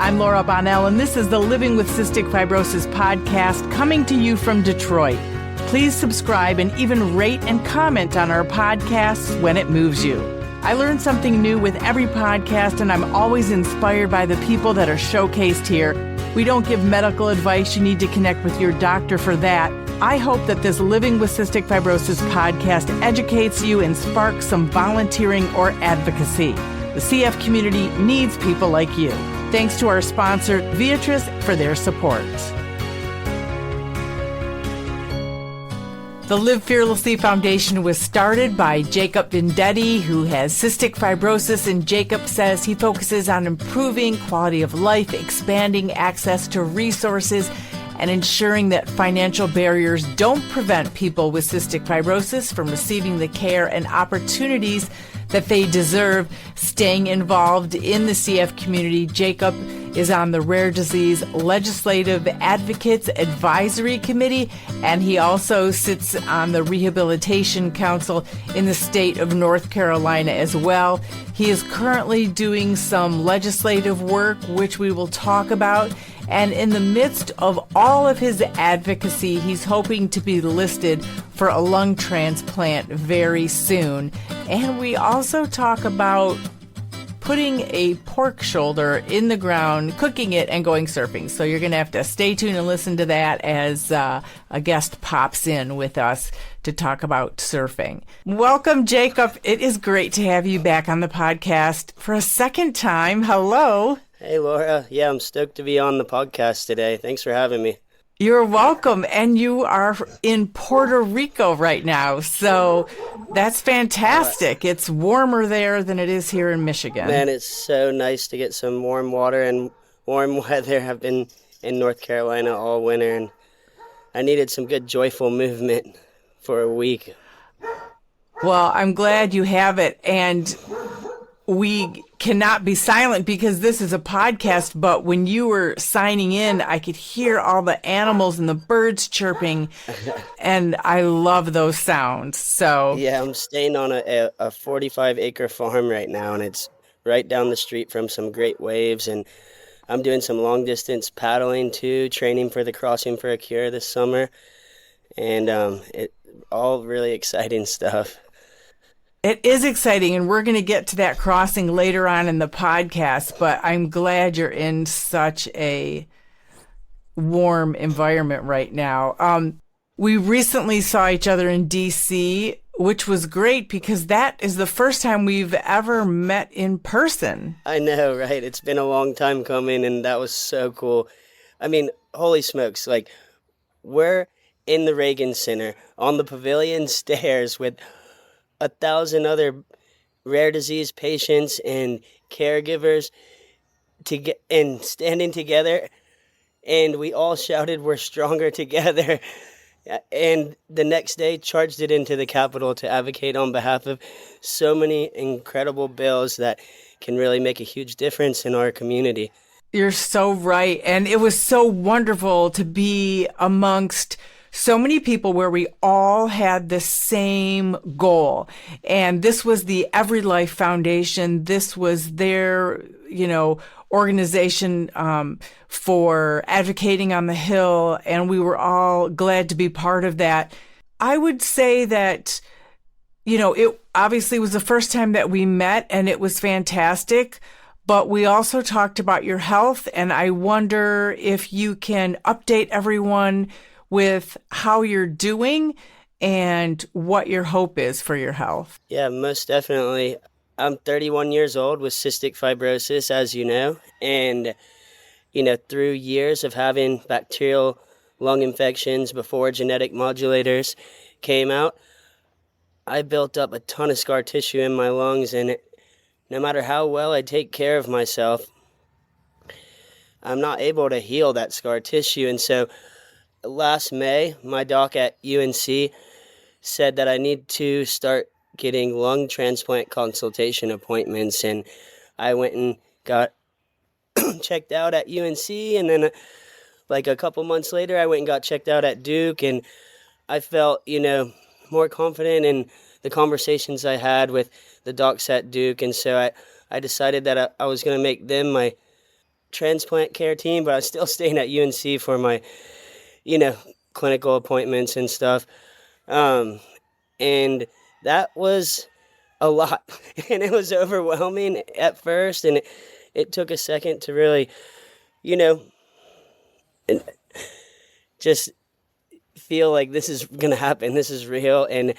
I'm Laura Bonnell, and this is the Living with Cystic Fibrosis podcast coming to you from Detroit. Please subscribe and even rate and comment on our podcasts when it moves you. I learn something new with every podcast, and I'm always inspired by the people that are showcased here. We don't give medical advice. You need to connect with your doctor for that. I hope that this Living with Cystic Fibrosis podcast educates you and sparks some volunteering or advocacy. The CF community needs people like you. Thanks to our sponsor, Venditti, for their support. The Live Fearlessly Foundation was started by Jacob Venditti, who has cystic fibrosis, and Jacob says he focuses on improving quality of life, expanding access to resources, and ensuring that financial barriers don't prevent people with cystic fibrosis from receiving the care and opportunities that they deserve. Staying involved in the CF community, Jacob is on the Rare Disease Legislative Advocates Advisory Committee, and he also sits on the Rehabilitation Council in the state of North Carolina as well. He is currently doing some legislative work, which we will talk about. And in the midst of all of his advocacy, he's hoping to be listed for a lung transplant very soon. And we also talk about putting a pork shoulder in the ground, cooking it, and going surfing. So you're going to have to stay tuned and listen to that as a guest pops in with us to talk about surfing. Welcome, Jacob. It is great to have you back on the podcast for a second time. Hello. Hey, Laura. Yeah, I'm stoked to be on the podcast today. Thanks for having me. You're welcome. And you are in Puerto Rico right now, so that's fantastic. It's warmer there than it is here in Michigan. Man, it's so nice to get some warm water and warm weather. I've been in North Carolina all winter, and I needed some good, joyful movement for a week. Well, I'm glad you have it, and we cannot be silent because this is a podcast, but when you were signing in, I could hear all the animals and the birds chirping, and I love those sounds. So yeah, I'm staying on a 45-acre farm right now, and it's right down the street from some great waves, and I'm doing some long-distance paddling too, training for the Crossing for a Cure this summer, and it all really exciting stuff. It is exciting, and we're going to get to that crossing later on in the podcast, but I'm glad you're in such a warm environment right now. We recently saw each other in D.C., which was great because that is the first time we've ever met in person. I know, right? It's been a long time coming, and that was so cool. I mean, holy smokes, like, we're in the Reagan Center on the pavilion stairs with 1,000 other rare disease patients and caregivers and standing together, and we all shouted, "We're stronger together." And the next day charged it into the Capitol to advocate on behalf of so many incredible bills that can really make a huge difference in our community. You're so right. And it was so wonderful to be amongst so many people where we all had the same goal. And this was the Every Life Foundation. This was their, organization for advocating on the Hill. And we were all glad to be part of that. I would say that, it obviously was the first time that we met, and it was fantastic. But we also talked about your health. And I wonder if you can update everyone with how you're doing and what your hope is for your health. Yeah, most definitely. I'm 31 years old with cystic fibrosis, as you know, and, through years of having bacterial lung infections before genetic modulators came out, I built up a ton of scar tissue in my lungs, and no matter how well I take care of myself, I'm not able to heal that scar tissue. And so last May, my doc at UNC said that I need to start getting lung transplant consultation appointments, and I went and got checked out at UNC, and then like a couple months later, I went and got checked out at Duke, and I felt, more confident in the conversations I had with the docs at Duke, and so I decided that I was going to make them transplant care team, but I was still staying at UNC for my, you know, clinical appointments and stuff. Um, and that was a lot, and it was overwhelming at first, and it took a second to really, you know, just feel like this is gonna happen, this is real, and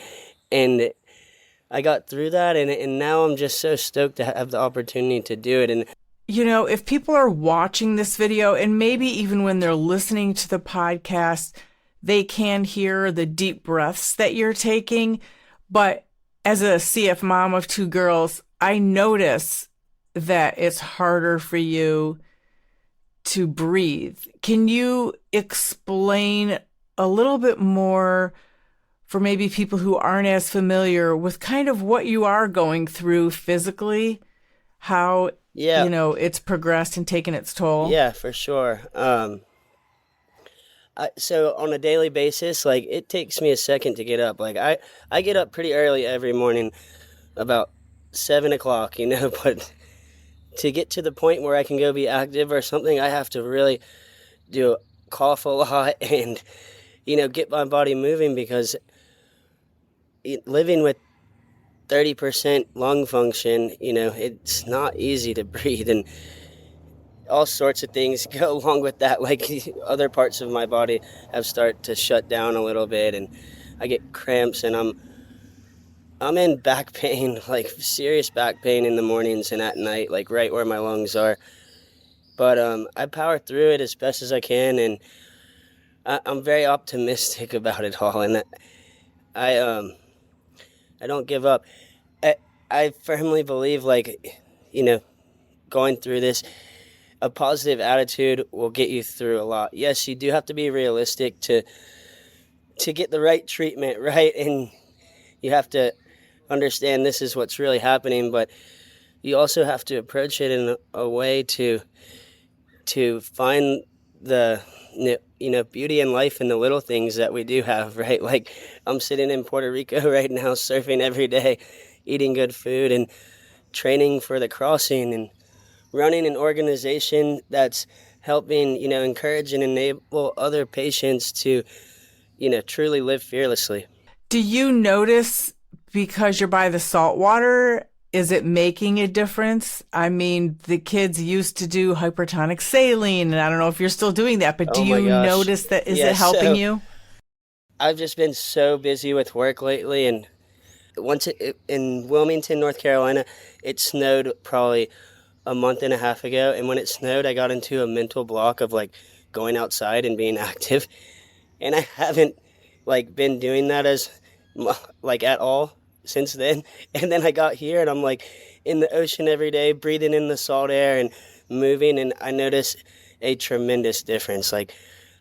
I got through that, and now I'm just so stoked to have the opportunity to do it. And You know, if people are watching this video and maybe even when they're listening to the podcast, they can hear the deep breaths that you're taking. But as a CF mom of two girls, I notice that it's harder for you to breathe. Can you explain a little bit more for maybe people who aren't as familiar with kind of what you are going through physically, how, yeah, it's progressed and taken its toll? yeah, for sure. So on a daily basis, like it takes me a second to get up. Like I get up pretty early every morning, about 7 o'clock, but to get to the point where I can go be active or something, I have to really do cough a lot and, get my body moving because living with 30% lung function, it's not easy to breathe, and all sorts of things go along with that. Like other parts of my body have started to shut down a little bit, and I get cramps, and I'm in back pain, like serious back pain in the mornings and at night, like right where my lungs are. But I power through it as best as I can, and I'm very optimistic about it all, and I I don't give up. I, I firmly believe, like, going through this, a positive attitude will get you through a lot. Yes, you do have to be realistic to get the right treatment, right? And you have to understand this is what's really happening, but you also have to approach it in a way to find the beauty in life and the little things that we do have, right? Like I'm sitting in Puerto Rico right now, surfing every day, eating good food, and training for the crossing, and running an organization that's helping, encourage and enable other patients to, truly live fearlessly. Do you notice because you're by the salt water, is it making a difference? I mean, the kids used to do hypertonic saline, and I don't know if you're still doing that, but do Oh my you gosh. notice that? Is Yeah, it helping so you? I've just been so busy with work lately, and in Wilmington, North Carolina, it snowed probably a month and a half ago, and when it snowed, I got into a mental block of like going outside and being active, and I haven't like been doing that like at all since then. And then I got here, and I'm like in the ocean every day, breathing in the salt air and moving, and I notice a tremendous difference. Like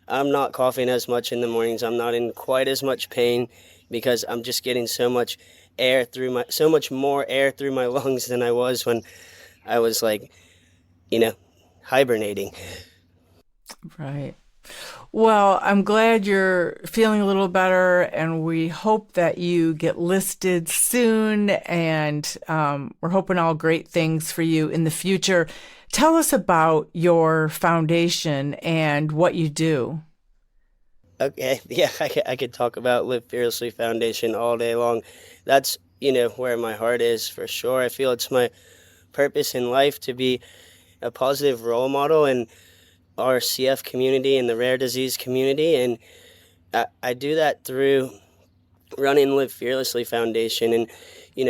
I'm not coughing as much in the mornings. I'm not in quite as much pain because I'm just getting so much more air through my lungs than I was when I was like, you know, hibernating. Right. Well, I'm glad you're feeling a little better, and we hope that you get listed soon. And we're hoping all great things for you in the future. Tell us about your foundation and what you do. Okay, yeah, I could talk about Live Fearlessly Foundation all day long. That's, where my heart is for sure. I feel it's my purpose in life to be a positive role model in our CF community and the rare disease community. And I do that through running Live Fearlessly Foundation and,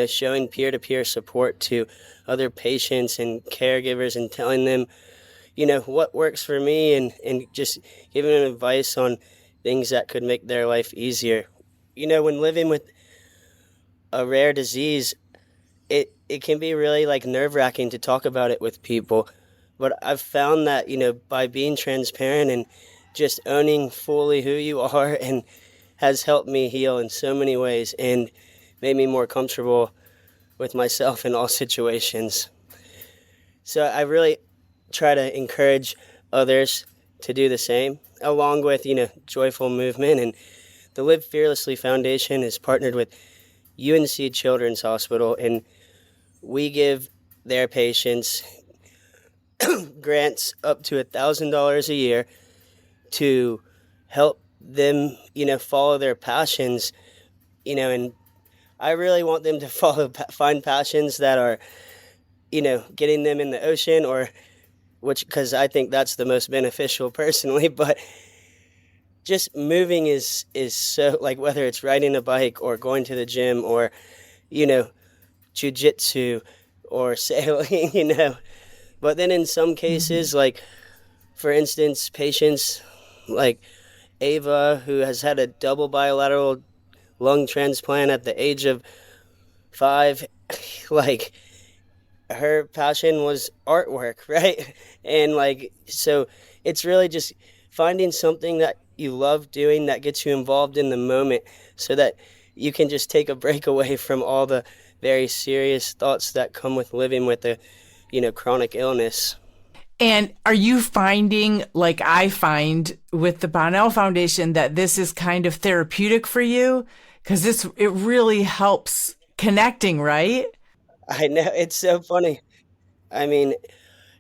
showing peer-to-peer support to other patients and caregivers and telling them, what works for me, and just giving them advice on things that could make their life easier. When living with a rare disease, it can be really like nerve-wracking to talk about it with people. But I've found that, by being transparent and just owning fully who you are and has helped me heal in so many ways and made me more comfortable with myself in all situations. So I really try to encourage others to do the same, along with, Joyful Movement. And the Live Fearlessly Foundation is partnered with UNC Children's Hospital, and we give their patients grants up to $1,000 a year to help them, follow their passions, and I really want them to find passions that are, getting them in the ocean, or because I think that's the most beneficial personally, but just moving is so, like, whether it's riding a bike or going to the gym or, jujitsu or sailing, But then in some cases, like, for instance, patients like Ava, who has had a double bilateral lung transplant at the age of 5, like, her passion was artwork, right? And, like, so it's really just finding something that you love doing that gets you involved in the moment so that you can just take a break away from all the very serious thoughts that come with living with a, chronic illness. And are you finding, like I find with the Bonnell Foundation, that this is kind of therapeutic for you? Because it really helps connecting, right? I know, it's so funny. I mean,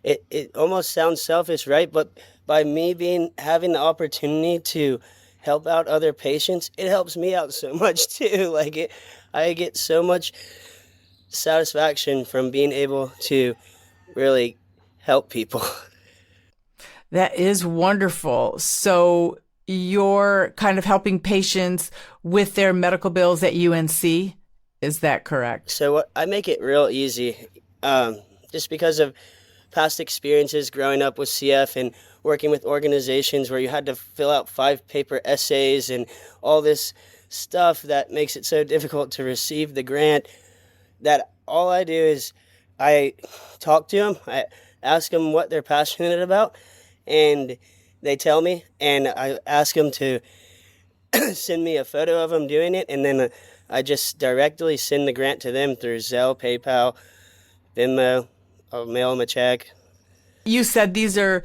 it almost sounds selfish, right? But by me having the opportunity to help out other patients, it helps me out so much too. I get so much satisfaction from being able to really help people. That is wonderful. So you're kind of helping patients with their medical bills at UNC. Is that correct? So I make it real easy, just because of past experiences growing up with CF and working with organizations where you had to fill out 5-paper essays and all this stuff that makes it so difficult to receive the grant, that all I do is I talk to them, I ask them what they're passionate about, and they tell me, and I ask them to send me a photo of them doing it, and then I just directly send the grant to them through Zelle, PayPal, Venmo. I'll mail them a check. You said these are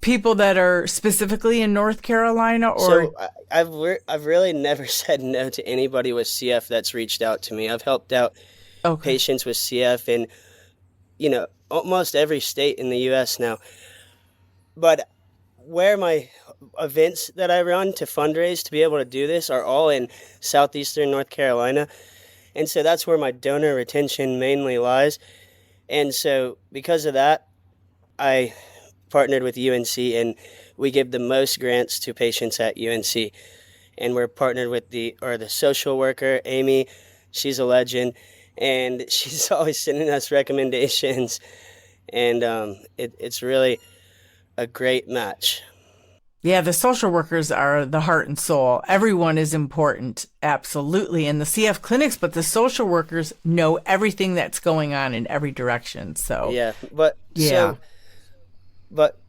people that are specifically in North Carolina, or So I've really never said no to anybody with CF that's reached out to me. I've helped out okay. patients with CF in, almost every state in the U.S. now. But where my events that I run to fundraise to be able to do this are all in southeastern North Carolina. And so that's where my donor retention mainly lies. And so because of that, I partnered with UNC, and we give the most grants to patients at UNC. And we're partnered with the social worker, Amy. She's a legend, and she's always sending us recommendations. And it's really a great match. Yeah, the social workers are the heart and soul. Everyone is important, absolutely, in the CF clinics, but the social workers know everything that's going on in every direction. So Yeah, but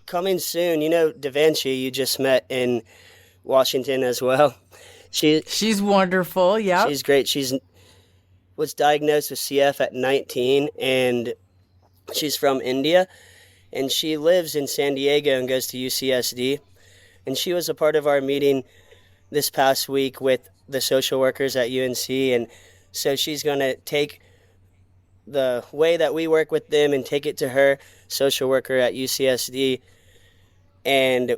coming soon, Da Vinci, you just met in Washington as well. She's wonderful. Yeah. She's great. She's was diagnosed with CF at 19, and she's from India, and she lives in San Diego and goes to UCSD. And she was a part of our meeting this past week with the social workers at UNC, and so she's going to take the way that we work with them and take it to her social worker at UCSD, and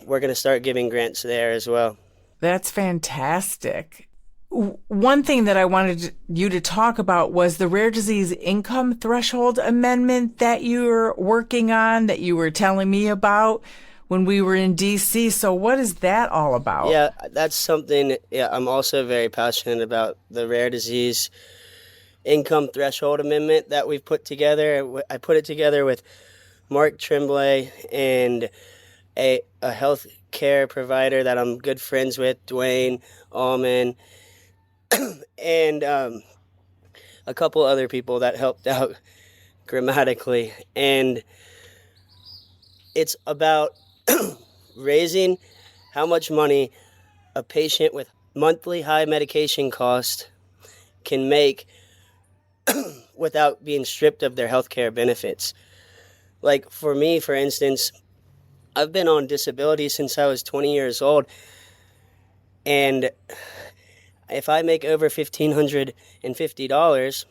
we're going to start giving grants there as well. That's fantastic. One thing that I wanted you to talk about was the rare disease income threshold amendment that you're working on, that you were telling me about when we were in DC. So what is that all about? Yeah, that's something I'm also very passionate about, the rare disease income threshold amendment that we've put together. I put it together with Mark Tremblay and a health care provider that I'm good friends with, Dwayne Allman, and a couple other people that helped out grammatically. And it's about raising how much money a patient with monthly high medication cost can make without being stripped of their healthcare benefits. Like for me, for instance, I've been on disability since I was 20 years old, and if I make over $1,550,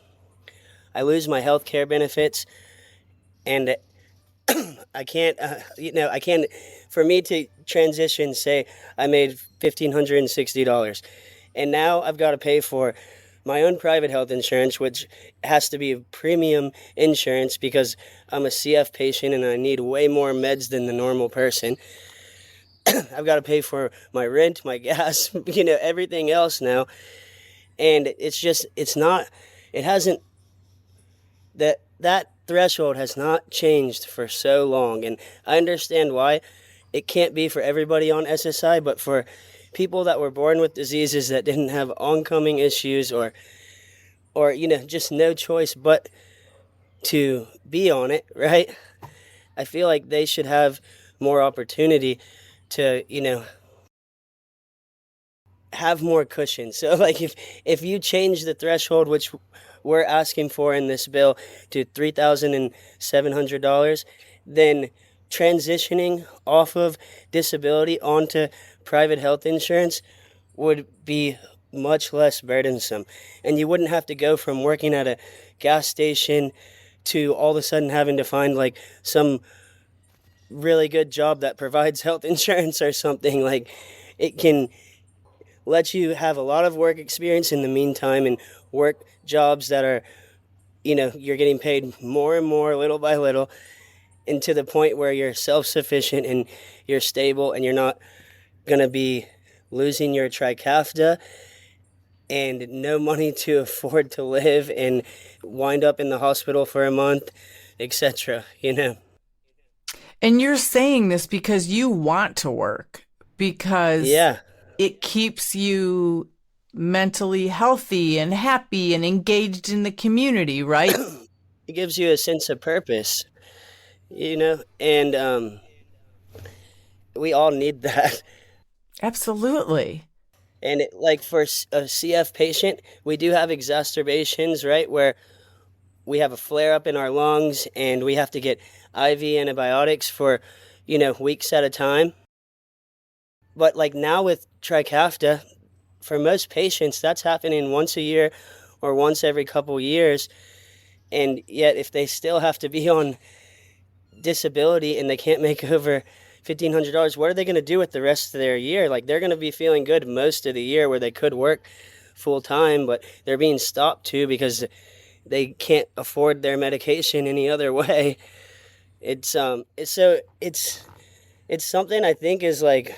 I lose my health care benefits, and I can't, I can't, for me to transition, say I made $1,560, and now I've got to pay for my own private health insurance, which has to be premium insurance because I'm a CF patient and I need way more meds than the normal person. I've got to pay for my rent, my gas, everything else now. And it's not, it hasn't, that threshold has not changed for so long. And I understand why it can't be for everybody on SSI, but for people that were born with diseases that didn't have oncoming issues or just no choice but to be on it, right? I feel like they should have more opportunity to, have more cushion. So like if you change the threshold, which we're asking for in this bill, to $3,700, then transitioning off of disability onto private health insurance would be much less burdensome. And you wouldn't have to go from working at a gas station to all of a sudden having to find like some really good job that provides health insurance or something. Like, it can let you have a lot of work experience in the meantime and work jobs that are, you're getting paid more and more little by little, and to the point where you're self-sufficient and you're stable and you're not going to be losing your trikafta and no money to afford to live and wind up in the hospital for a month, etc. And you're saying this because you want to work, because Yeah. it keeps you mentally healthy and happy and engaged in the community, right? It gives you a sense of purpose, and we all need that. Absolutely. And like for a CF patient, we do have exacerbations, right, where we have a flare up in our lungs and we have to get IV antibiotics for, weeks at a time. But like now with Trikafta, for most patients, that's happening once a year or once every couple years. And yet if they still have to be on disability and they can't make over $1,500, what are they going to do with the rest of their year? Like, they're going to be feeling good most of the year where they could work full time, but they're being stopped too because they can't afford their medication any other way. It's something I think is like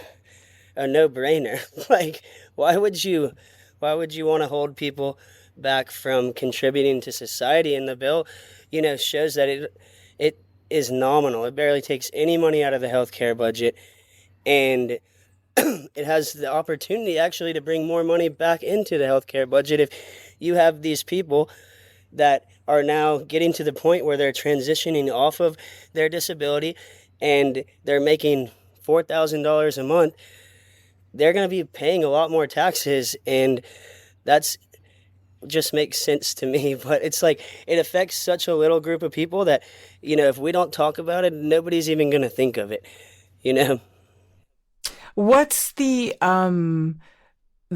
a no-brainer. Like, why would you want to hold people back from contributing to society? And the bill, shows that it is nominal. It barely takes any money out of the healthcare budget, and it has the opportunity actually to bring more money back into the healthcare budget if you have these people that are now getting to the point where they're transitioning off of their disability and they're making $4,000 a month. They're going to be paying a lot more taxes, and that's just makes sense to me. But it's like, it affects such a little group of people that, if we don't talk about it, nobody's even going to think of it, What's the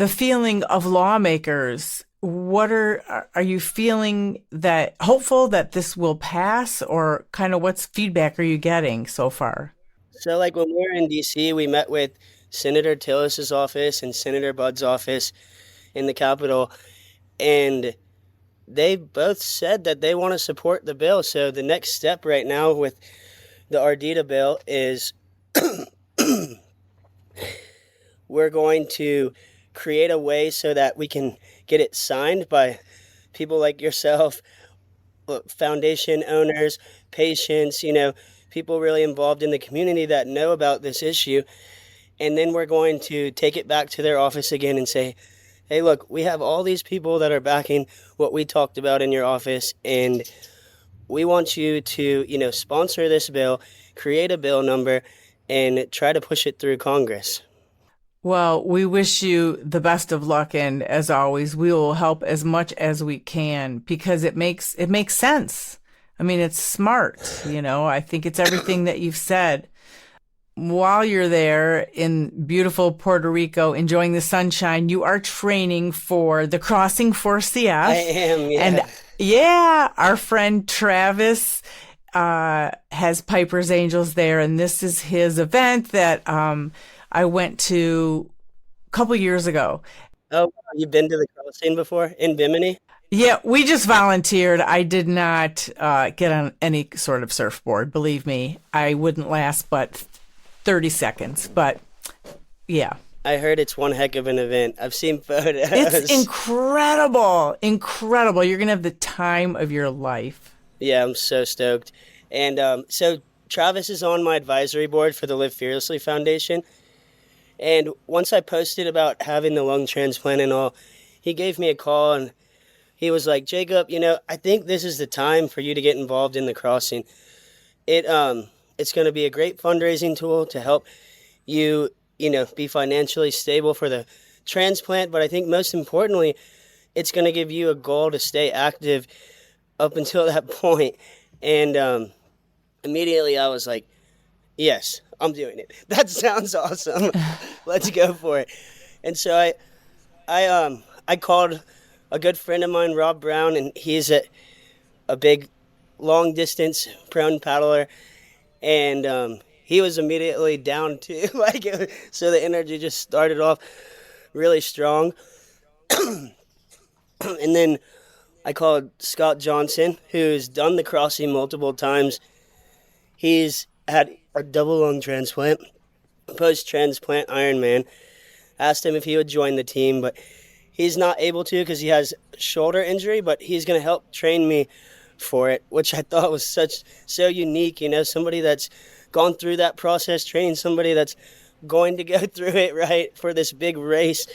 feeling of lawmakers? What are you feeling that hopeful that this will pass, or kind of what's feedback are you getting so far? So like when we were in DC, we met with Senator Tillis's office and Senator Budd's office in the Capitol, and they both said that they want to support the bill. So the next step right now with the Ardita bill is we're going to create a way so that we can get it signed by people like yourself, foundation owners, patients, people really involved in the community that know about this issue. And then we're going to take it back to their office again and say, hey, look, we have all these people that are backing what we talked about in your office, and we want you to, sponsor this bill, create a bill number, and try to push it through Congress. Well, we wish you the best of luck, and as always, we will help as much as we can because it makes sense. I mean, it's smart, I think it's everything that you've said. While you're there in beautiful Puerto Rico, enjoying the sunshine, you are training for the Crossing for CF. I am, yeah. And yeah, our friend Travis has Piper's Angels there, and this is his event that I went to a couple years ago. Oh, you've been to the crossing before in Bimini? Yeah, we just volunteered. I did not get on any sort of surfboard. Believe me, I wouldn't last but 30 seconds. But yeah. I heard it's one heck of an event. I've seen photos. It's incredible. Incredible. You're going to have the time of your life. Yeah, I'm so stoked. And so Travis is on my advisory board for the Live Fearlessly Foundation. And once I posted about having the lung transplant and all, he gave me a call and he was like, Jacob, I think this is the time for you to get involved in the crossing. It's going to be a great fundraising tool to help you, be financially stable for the transplant. But I think most importantly, it's going to give you a goal to stay active up until that point. And immediately I was like, yes, I'm doing it. That sounds awesome. Let's go for it. And so I called a good friend of mine, Rob Brown, and he's a big long distance prone paddler. And he was immediately down too. So the energy just started off really strong. And then I called Scott Johnson, who's done the crossing multiple times. He's had a double lung transplant, post-transplant Ironman. Asked him if he would join the team, but he's not able to because he has shoulder injury, but he's going to help train me for it, which I thought was so unique. Somebody that's gone through that process, train somebody that's going to go through it, right, for this big race.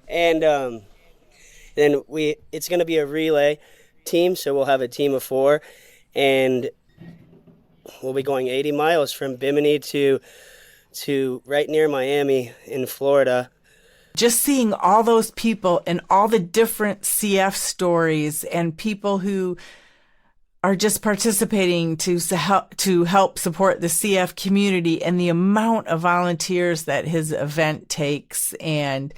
And then it's going to be a relay team, so we'll have a team of 4, and we'll be going 80 miles from Bimini to right near Miami in Florida. Just seeing all those people and all the different CF stories and people who are just participating to help support the CF community, and the amount of volunteers that his event takes, and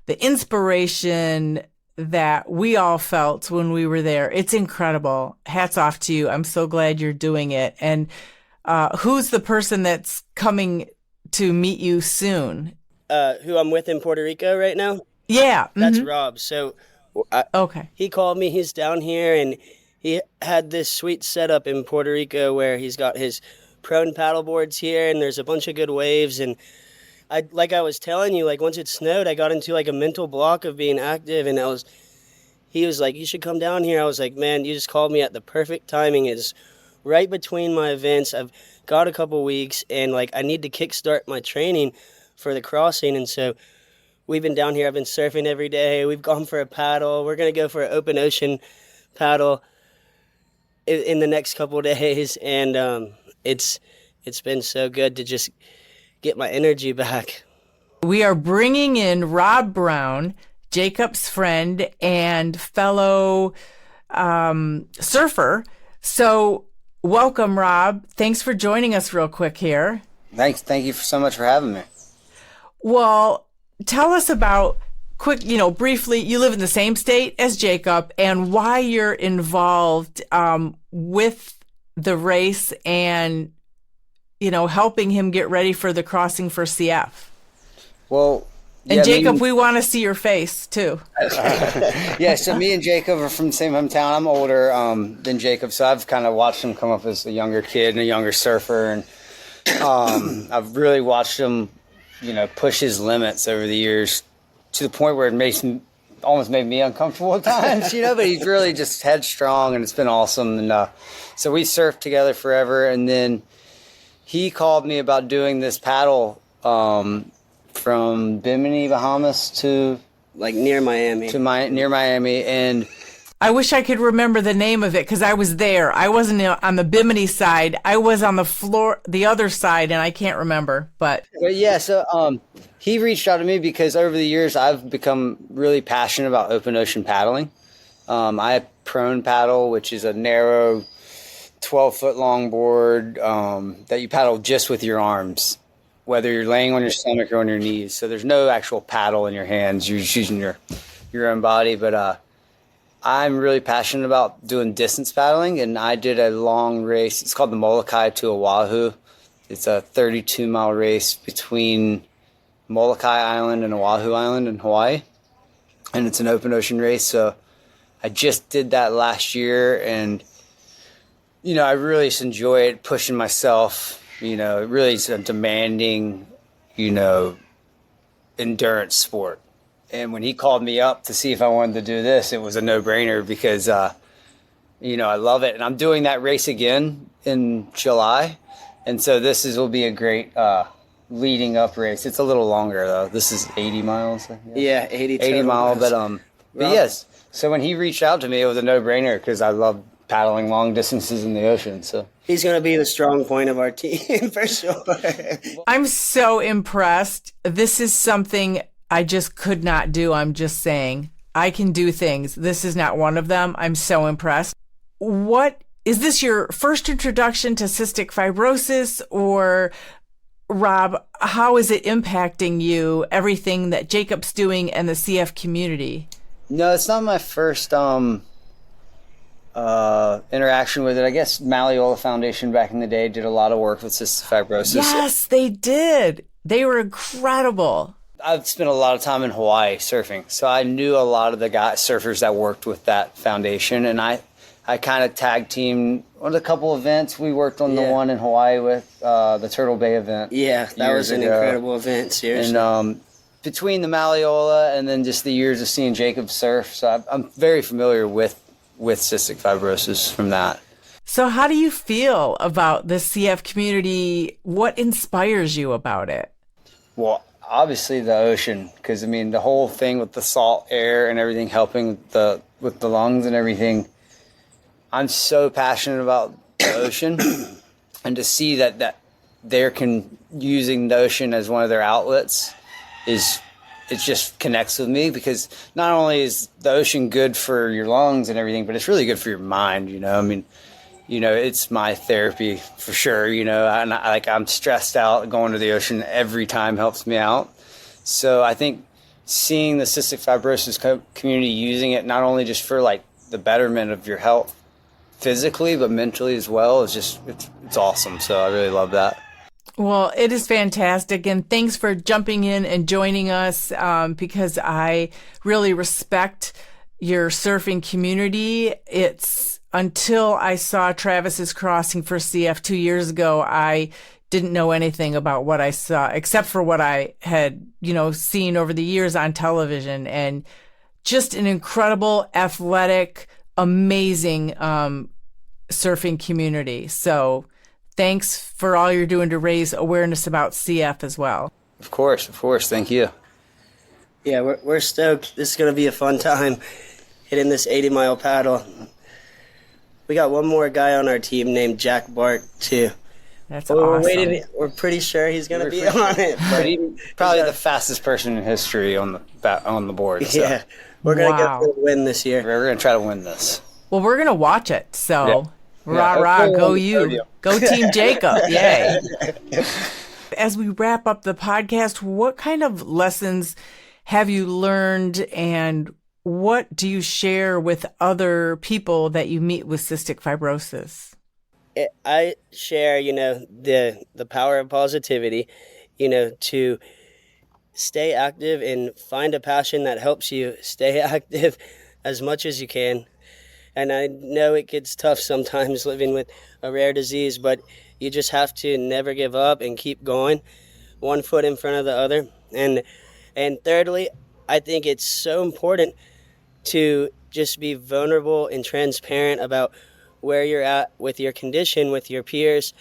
the inspiration that we all felt when we were there. It's incredible. Hats off to you. I'm so glad you're doing it. And who's the person that's coming to meet you soon? Who I'm with in Puerto Rico right now? Yeah. That's Rob. So okay. He called me. He's down here, and he had this sweet setup in Puerto Rico where he's got his prone paddle boards here, and there's a bunch of good waves. And I was telling you, once it snowed, I got into a mental block of being active, and he was like, you should come down here. I was like, man, you just called me at the perfect timing. It's right between my events. I've got a couple weeks, and I need to kickstart my training for the crossing. And so we've been down here. I've been surfing every day. We've gone for a paddle. We're going to go for an open ocean paddle in the next couple of days. And it's been so good to just get my energy back. We are bringing in Rob Brown, Jacob's friend and fellow surfer. So welcome, Rob. Thanks for joining us real quick here. Thanks. Thank you so much for having me. Well, tell us about, briefly, you live in the same state as Jacob, and why you're involved with the race and, helping him get ready for the crossing for CF. Well, and yeah, Jacob, we want to see your face too. Yeah, so me and Jacob are from the same hometown. I'm older than Jacob, so I've kind of watched him come up as a younger kid and a younger surfer, and I've really watched him, push his limits over the years to the point where it almost made me uncomfortable at times, but he's really just headstrong, and it's been awesome. And so we surfed together forever, and then he called me about doing this paddle from Bimini, Bahamas to near Miami. Near Miami, and I wish I could remember the name of it because I was there. I wasn't on the Bimini side. I was on the other side, and I can't remember. But yeah, so he reached out to me because over the years I've become really passionate about open ocean paddling. I prone paddle, which is a narrow 12-foot long board that you paddle just with your arms, whether you're laying on your stomach or on your knees. So there's no actual paddle in your hands. You're just using your own body. But I'm really passionate about doing distance paddling, and I did a long race. It's called the Molokai to Oahu. It's a 32-mile race between Molokai Island and Oahu Island in Hawaii, and it's an open ocean race. So I just did that last year, and I really just enjoy it, pushing myself. Really it's a demanding, endurance sport. And when he called me up to see if I wanted to do this, it was a no-brainer because, I love it. And I'm doing that race again in July. And so will be a great leading up race. It's a little longer, though. This is 80 miles. Yeah, 80 mile. miles. But yes. So when he reached out to me, it was a no-brainer because I love paddling long distances in the ocean. So he's going to be the strong point of our team for sure. I'm so impressed. This is something I just could not do. I'm just saying I can do things. This is not one of them. I'm so impressed. What is this, your first introduction to cystic fibrosis, or Rob, how is it impacting you, everything that Jacob's doing and the CF community? No, it's not my first interaction with it. I guess Malleola Foundation back in the day did a lot of work with cystic fibrosis. Yes, they did. They were incredible. I've spent a lot of time in Hawaii surfing, so I knew a lot of the surfers that worked with that foundation, and I kind of tag teamed on a couple events. We worked on the one in Hawaii with the Turtle Bay event. Yeah, that was an incredible event, seriously. And between the Malleola and then just the years of seeing Jacob surf, so I'm very familiar with cystic fibrosis from that. So how do you feel about the CF community? What inspires you about it? Well, obviously the ocean, because the whole thing with the salt air and everything helping with the lungs and everything. I'm so passionate about the ocean, and to see that they're using the ocean as one of their outlets it just connects with me, because not only is the ocean good for your lungs and everything, but it's really good for your mind. It's my therapy for sure. And I'm stressed out, going to the ocean every time helps me out. So I think seeing the cystic fibrosis community using it, not only just for the betterment of your health physically, but mentally as well, it's awesome. So I really love that. Well, it is fantastic. And thanks for jumping in and joining us, because I really respect your surfing community. Until I saw Travis's crossing for CF 2 years ago, I didn't know anything about what I saw, except for what I had, seen over the years on television, and just an incredible, athletic, amazing surfing community. So thanks for all you're doing to raise awareness about CF as well. Of course. Thank you. Yeah, we're stoked. This is going to be a fun time hitting this 80-mile paddle. We got one more guy on our team named Jack Bart, too. That's awesome. We're pretty sure he's going to be on it. But probably the fastest person in history on the board. So. Yeah, we're going to get the win this year. We're going to try to win this. Well, we're going to watch it. So, rah, go you. Go Team Jacob. Yay. As we wrap up the podcast, what kind of lessons have you learned, and what do you share with other people that you meet with cystic fibrosis? I share, the power of positivity, to stay active and find a passion that helps you stay active as much as you can. And I know it gets tough sometimes living with a rare disease, but you just have to never give up and keep going, one foot in front of the other. And thirdly, I think it's so important to just be vulnerable and transparent about where you're at with your condition, with your peers,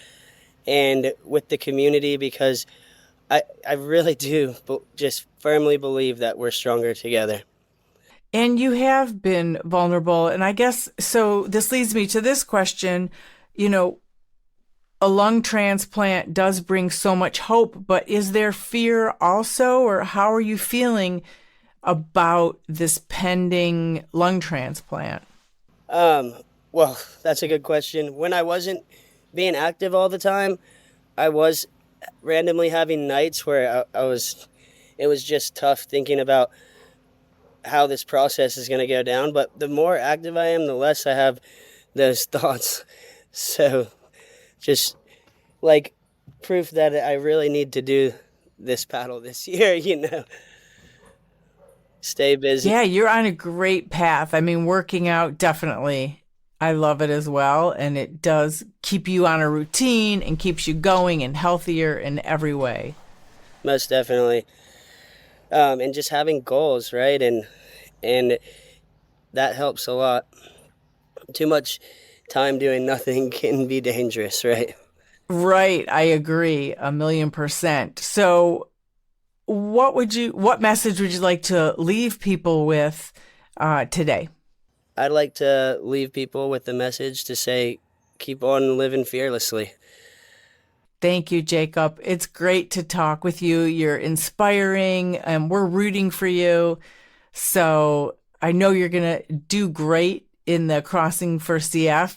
and with the community, because I really do just firmly believe that we're stronger together. And you have been vulnerable. And I guess, so this leads me to this question. A lung transplant does bring so much hope, but is there fear also, or how are you feeling about this pending lung transplant? Well, that's a good question. When I wasn't being active all the time, I was randomly having nights where it was just tough thinking about how this process is going to go down, but the more active I am, the less I have those thoughts. So just like proof that I really need to do this paddle this year, stay busy. Yeah, you're on a great path. I mean, working out, definitely. I love it as well. And it does keep you on a routine and keeps you going and healthier in every way. Most definitely. And just having goals, right? And that helps a lot. Too much time doing nothing can be dangerous, right? Right. I agree 1,000,000%. So what message would you like to leave people with today? I'd like to leave people with the message to say, keep on living fearlessly. Thank you, Jacob. It's great to talk with you. You're inspiring and we're rooting for you. So I know you're going to do great in the Crossing for CF.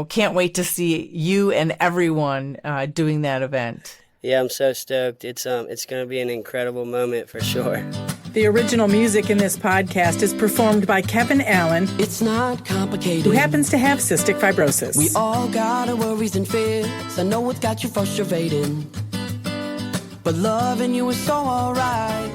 Can't wait to see you and everyone doing that event. Yeah, I'm so stoked. It's going to be an incredible moment for sure. The original music in this podcast is performed by Kevin Allen. It's not complicated. Who happens to have cystic fibrosis. We all got our worries and fears. I know it's got you frustrated, but loving you is so alright.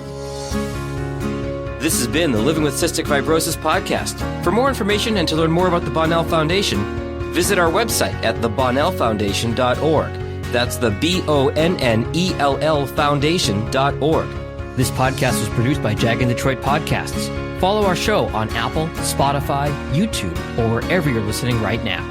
This has been the Living with Cystic Fibrosis podcast. For more information and to learn more about the Bonnell Foundation, visit our website at thebonnellfoundation.org. That's the BONNELL Foundation.org. This podcast was produced by Jag and Detroit Podcasts. Follow our show on Apple, Spotify, YouTube, or wherever you're listening right now.